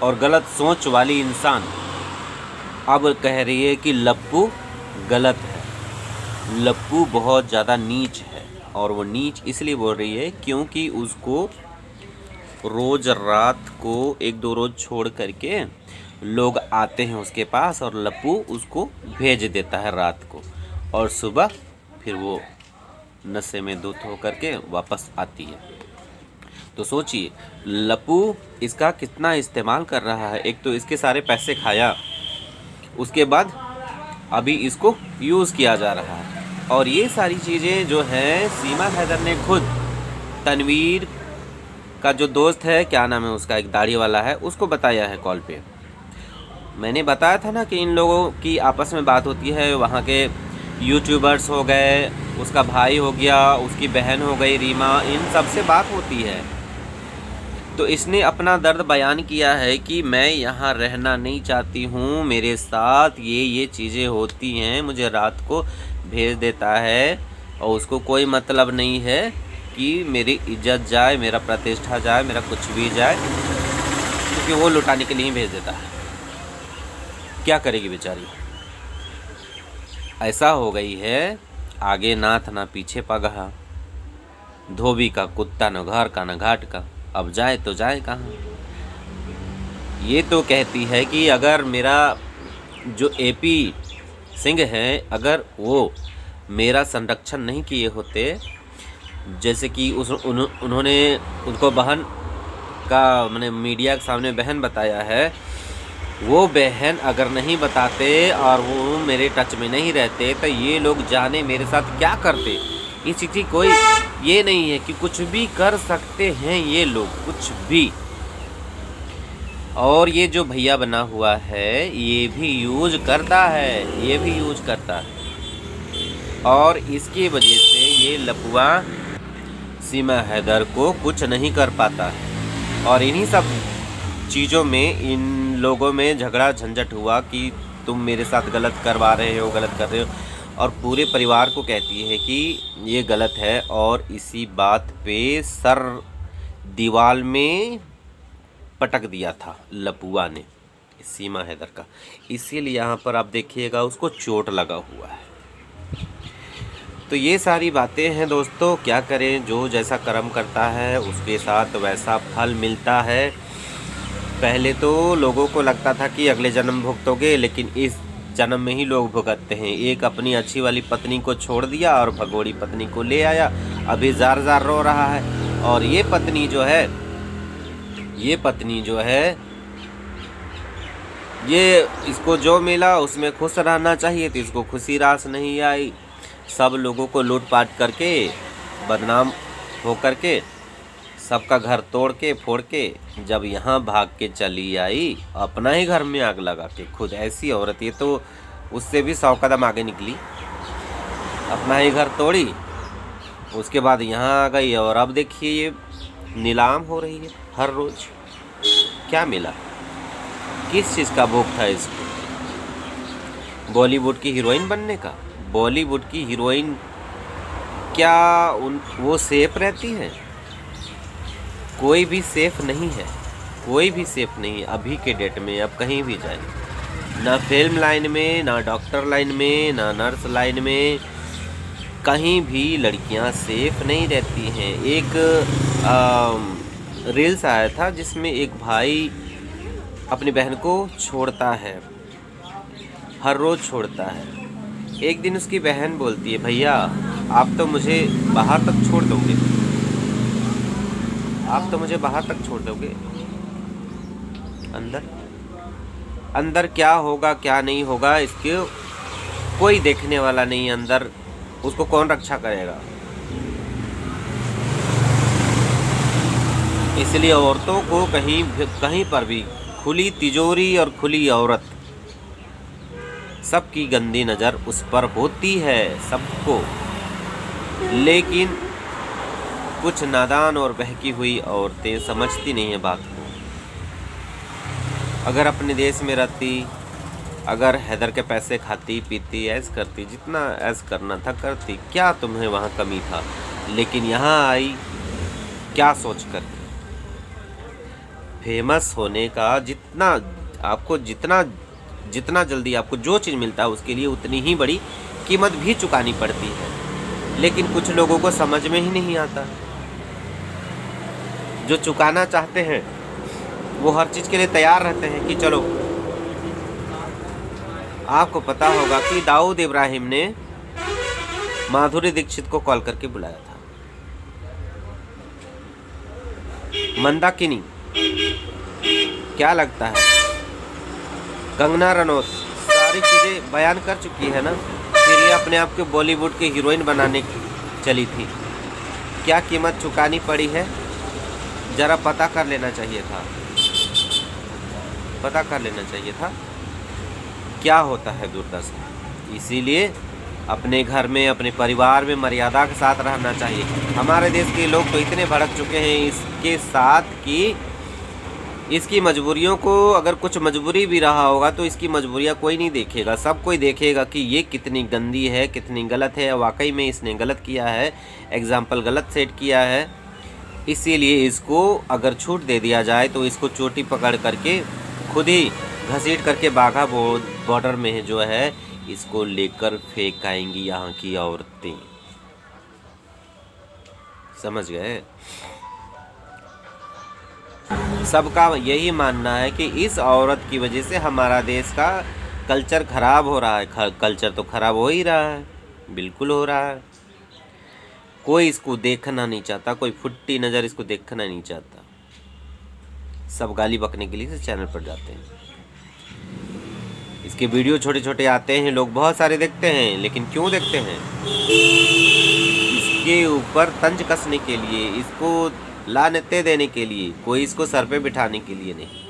और गलत सोच वाली इंसान अब कह रही है कि लप्पू गलत है, लप्पू बहुत ज़्यादा नीच है। और वो नीच इसलिए बोल रही है क्योंकि उसको रोज़ रात को 1-2 रोज़ छोड़ करके लोग आते हैं उसके पास और लप्पू उसको भेज देता है रात को, और सुबह फिर वो नशे में धुत हो करके वापस आती है। तो सोचिए लप्पू इसका कितना इस्तेमाल कर रहा है। एक तो इसके सारे पैसे खाया, उसके बाद अभी इसको यूज़ किया जा रहा है। और ये सारी चीज़ें जो हैं सीमा हैदर ने खुद तनवीर का जो दोस्त है, क्या नाम है उसका, एक दाढ़ी वाला है, उसको बताया है कॉल पे। मैंने बताया था ना कि इन लोगों की आपस में बात होती है, वहाँ के यूट्यूबर्स हो गए, उसका भाई हो गया, उसकी बहन हो गई रीमा, इन सब से बात होती है। तो इसने अपना दर्द बयान किया है कि मैं यहाँ रहना नहीं चाहती हूँ, मेरे साथ ये चीज़ें होती हैं, मुझे रात को भेज देता है और उसको कोई मतलब नहीं है कि मेरी इज्जत जाए, मेरा प्रतिष्ठा जाए, मेरा कुछ भी जाए, क्योंकि वो लुटाने के लिए ही भेज देता है। क्या करेगी बेचारी, ऐसा हो गई है, आगे नाथ ना पीछे पगहा, धोबी का कुत्ता न घर का न घाट का, अब जाए तो जाए कहाँ। ये तो कहती है कि अगर मेरा जो एपी सिंह है, अगर वो मेरा संरक्षण नहीं किए होते, जैसे कि उन्होंने उनको बहन का मैंने मीडिया के सामने बहन बताया है, वो बहन अगर नहीं बताते और वो मेरे टच में नहीं रहते तो ये लोग जाने मेरे साथ क्या करते। इसी की कोई ये नहीं है कि कुछ भी कर सकते हैं ये लोग, कुछ भी। और ये जो भैया बना हुआ है ये भी यूज करता है, ये भी यूज करता है, और इसकी वजह से ये लपुआ सीमा हैदर को कुछ नहीं कर पाता है। और इन्हीं सब चीज़ों में इन लोगों में झगड़ा झंझट हुआ कि तुम मेरे साथ गलत करवा रहे हो, गलत कर रहे हो, और पूरे परिवार को कहती है कि ये गलत है। और इसी बात पे सर दीवार में पटक दिया था लपुआ ने सीमा हैदर का, इसीलिए यहाँ पर आप देखिएगा उसको चोट लगा हुआ है। तो ये सारी बातें हैं दोस्तों, क्या करें, जो जैसा कर्म करता है उसके साथ वैसा फल मिलता है। पहले तो लोगों को लगता था कि अगले जन्म भुगतोगे, लेकिन इस जन्म में ही लोग भुगतते हैं। एक अपनी अच्छी वाली पत्नी को छोड़ दिया और भगोड़ी पत्नी को ले आया, अभी जार जार रो रहा है। और ये पत्नी जो है ये इसको जो मिला उसमें खुश रहना चाहिए, तो इसको खुशी रास नहीं आई। सब लोगों को लूट पाट करके, बदनाम हो करके, सबका घर तोड़ के फोड़ के जब यहाँ भाग के चली आई, अपना ही घर में आग लगा के खुद। ऐसी औरत, ये तो उससे भी 100 कदम आगे निकली, अपना ही घर तोड़ी, उसके बाद यहाँ आ गई। और अब देखिए ये नीलाम हो रही है हर रोज। क्या मिला, किस चीज़ का भोग था इसको? बॉलीवुड की हीरोइन बनने का? बॉलीवुड की हीरोइन क्या वो सेफ रहती है? कोई भी सेफ नहीं है, कोई भी सेफ नहीं है अभी के डेट में। अब कहीं भी जाए, ना फिल्म लाइन में, ना डॉक्टर लाइन में, ना नर्स लाइन में, कहीं भी लड़कियां सेफ नहीं रहती हैं। एक रील्स आया था जिसमें एक भाई अपनी बहन को छोड़ता है, हर रोज़ छोड़ता है। एक दिन उसकी बहन बोलती है, भैया आप तो मुझे बाहर तक छोड़ दोगे, आप तो मुझे बाहर तक छोड़ दोगे, अंदर अंदर क्या होगा क्या नहीं होगा इसके कोई देखने वाला नहीं। अंदर उसको कौन रक्षा करेगा? इसलिए औरतों को कहीं पर भी खुली तिजोरी और खुली औरत, सबकी गंदी नज़र उस पर होती है, सबको। लेकिन कुछ नादान और बहकी हुई औरतें समझती नहीं है बात को। अगर अपने देश में रहती, अगर हैदर के पैसे खाती पीती, ऐश करती, जितना ऐश करना था करती, क्या तुम्हें वहाँ कमी था? लेकिन यहाँ आई क्या सोच कर? फेमस होने का जितना आपको जितना जल्दी आपको जो चीज़ मिलता है उसके लिए उतनी ही बड़ी कीमत भी चुकानी पड़ती है, लेकिन कुछ लोगों को समझ में ही नहीं आता। जो चुकाना चाहते हैं वो हर चीज़ के लिए तैयार रहते हैं कि चलो। आपको पता होगा कि दाऊद इब्राहिम ने माधुरी दीक्षित को कॉल करके बुलाया था। मंदाकिनी, क्या लगता है कंगना रनौत सारी चीज़ें बयान कर चुकी है ना, फिर ये अपने आप को बॉलीवुड के हीरोइन बनाने चली थी। क्या कीमत चुकानी पड़ी है, ज़रा पता कर लेना चाहिए था, पता कर लेना चाहिए था क्या होता है दुर्दशा। इसीलिए अपने घर में अपने परिवार में मर्यादा के साथ रहना चाहिए। हमारे देश के लोग तो इतने भड़क चुके हैं इसके साथ कि इसकी मजबूरियों को, अगर कुछ मजबूरी भी रहा होगा तो इसकी मजबूरियां कोई नहीं देखेगा। सब कोई देखेगा कि ये कितनी गंदी है, कितनी गलत है, वाकई में इसने गलत किया है, एग्जाम्पल गलत सेट किया है। इसीलिए इसको अगर छूट दे दिया जाए तो इसको चोटी पकड़ करके खुद ही घसीट करके बाघा बॉर्डर में जो है इसको लेकर फेंक आएंगी यहाँ की औरतें। समझ गए? सबका यही मानना है कि इस औरत की वजह से हमारा देश का कल्चर खराब हो रहा है। कल्चर तो खराब हो ही रहा है, बिल्कुल हो रहा है। कोई इसको देखना नहीं चाहता, कोई फुट्टी नज़र इसको देखना नहीं चाहता। सब गाली बकने के लिए इस चैनल पर जाते हैं। इसके वीडियो छोटे छोटे आते हैं, लोग बहुत सारे देखते हैं, लेकिन क्यों देखते हैं? इसके ऊपर तंज कसने के लिए, इसको लानतें देने के लिए, कोई इसको सर पे बिठाने के लिए नहीं।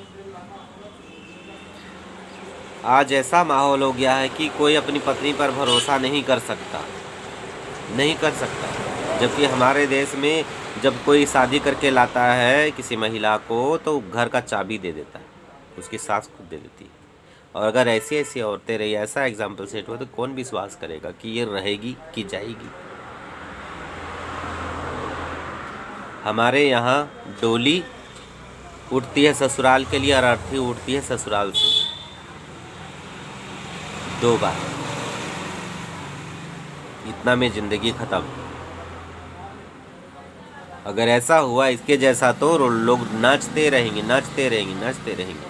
आज ऐसा माहौल हो गया है कि कोई अपनी पत्नी पर भरोसा नहीं कर सकता, नहीं कर सकता। जबकि हमारे देश में जब कोई शादी करके लाता है किसी महिला को तो घर का चाबी दे देता है, उसकी सास खुद दे देती है। और अगर ऐसी ऐसी औरतें रही, ऐसा एग्जाम्पल सेट हुआ तो कौन विश्वास करेगा कि ये रहेगी कि जाएगी? हमारे यहाँ डोली उठती है ससुराल के लिए और अर्थी उठती है ससुराल से, 2 बार। इतना में जिंदगी खत्म। अगर ऐसा हुआ इसके जैसा तो लोग नाचते रहेंगे, नाचते रहेंगे, नाचते रहेंगे,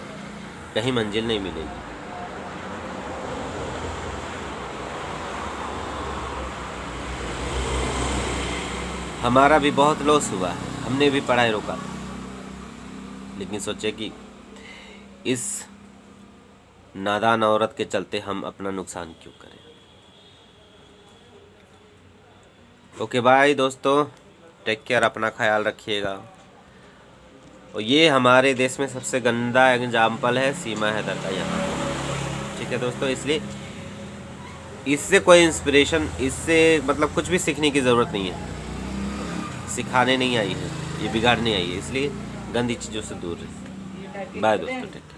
कहीं मंजिल नहीं मिलेगी। हमारा भी बहुत लॉस हुआ है, हमने भी पढ़ाई रोका, लेकिन सोचे कि इस नादान औरत के चलते हम अपना नुकसान क्यों करें। ओके बाय दोस्तों, टेक केयर, अपना ख्याल रखिएगा। और ये हमारे देश में सबसे गंदा एग्जाम्पल है सीमा हैदर का यहाँ, ठीक है दोस्तों। इसलिए इससे कोई इंस्पिरेशन, इससे मतलब कुछ भी सीखने की ज़रूरत नहीं है। सिखाने नहीं आई है, ये बिगाड़ने आई है, इसलिए गंदी चीज़ों से दूर रहे। बाय दोस्तों, टेक केयर।